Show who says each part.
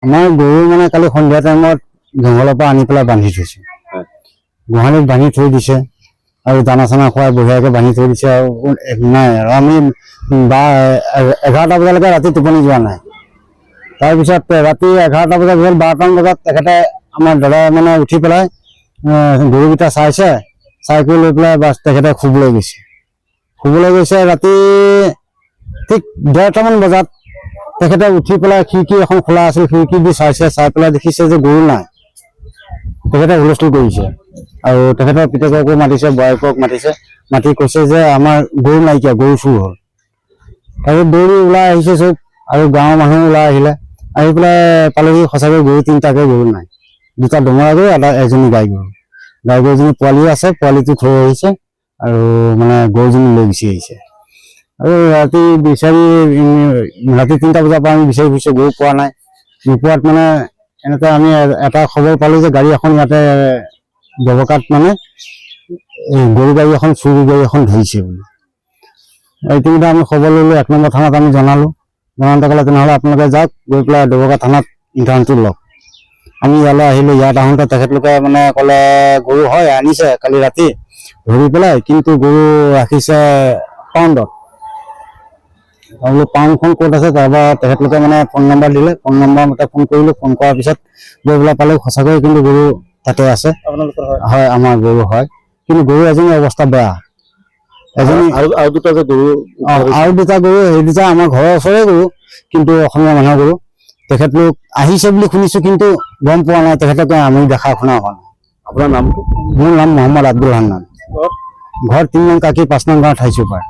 Speaker 1: আমাৰ গৰু মানে কালি সন্ধিয়া টাইমত জংঘলৰ পৰা আনি পেলাই বান্ধি থৈছে, গোহালিত বান্ধি থৈ দিছে আৰু দানা চানা খুৱাই বঢ়িয়াকৈ বান্ধি থৈ দিছে আৰু নাই। আৰু আমি 11টা বজালৈকে ৰাতি টোপনি যোৱা নাই। তাৰপিছত ৰাতি 11টা বজাত হ'ল, 12টামান বজাত তেখেতে আমাৰ দাদাই মানে উঠি পেলাই গৰুকেইটা চাইছে, চাই কৰি লৈ পেলাই বাছ তেখেতে শুবলৈ গৈছে। ৰাতি ঠিক 1:30টামান বজাত তেখেতে উঠি পেলাই খিৰিকী এখন খোলা আছিল, খিৰিকী দি চাইছে, চাই পেলাই দেখিছে যে গৰু নাই। তেখেতে হুলস্থুল কৰিছে আৰু তেখেতৰ পিতেককো মাতিছে, বোৱাৰীকক মাতি কৈছে যে আমাৰ গৰু নাইকিয়া, গৰু চুৰ হ'ল। তাৰপিছত দৌৰি ওলাই আহিছে চব, আৰু গাঁৱৰ মানুহ ওলাই আহিলে, আহি পেলাই পালেহি সঁচাকৈ গৰু 3টাকে গৰু নাই। 2টা ডঙৰা গৰু, এজনী গাই গৰুজনী পোৱালি আছে, পোৱালিটো থৈ আহিছে আৰু মানে গৰুজনী লৈ গুচি আহিছে। আৰু ৰাতি 3টা বজাৰ পৰা আমি বিচাৰি ফুৰিছোঁ, গৰু পোৱা নাই। নোপোৱাত মানে এনেকৈ আমি এটা খবৰ পালোঁ যে গাড়ী এখন ইয়াতে দবকাত মানে গৰু গাড়ী এখন, চুৰ গাড়ী এখন ধৰিছে বুলি। ইতিমধ্যে আমি খবৰ ল'লোঁ, 1 নম্বৰ থানাত আমি জনালোঁ। জনাওঁতে ক'লে তেনেহ'লে আপোনালোকে যাওক, গৈ পেলাই দবকা থানাত ইণ্টাৰভিউটো লওক। আমি ইয়ালৈ আহিলোঁ। ইয়াত আহোঁতে তেখেতলোকে মানে ক'লে গৰু হয় আনিছে কালি ৰাতি ধৰি পেলাই, কিন্তু গৰু ৰাখিছে পাউণ্ডত। বোলো পাউণ্ডখন ক'ত আছে, তাৰপৰা তেখেতলোকে মানে ফোন নম্বৰ দিলে, ফোন নম্বৰ মতে ফোন কৰিলোঁ। ফোন কৰাৰ পিছত গৈ পেলাই পালোঁ সঁচাকৈ কিন্তু গৰু তাতে আছে। হয়, আমাৰ গৰু হয়, কিন্তু গৰু এজনী অৱস্থা বেয়া। এজনী আৰু 2টা যে গৰু, আৰু 2টা গৰু, সেই 2টা আমাৰ ঘৰৰ ওচৰৰে গৰু, কিন্তু অসমীয়া মানুহৰ গৰু। তেখেতলোক আহিছে বুলি শুনিছোঁ, কিন্তু গম পোৱা নাই। তেখেতলোকে আমি দেখা শুনা হোৱা নাই। আপোনাৰ নামটো? মোৰ নাম মোহাম্মদ আব্দুল হান্নান, ঘৰ 3 নং কাকি 5 নং গাঁও ঠাইচুপাৰ।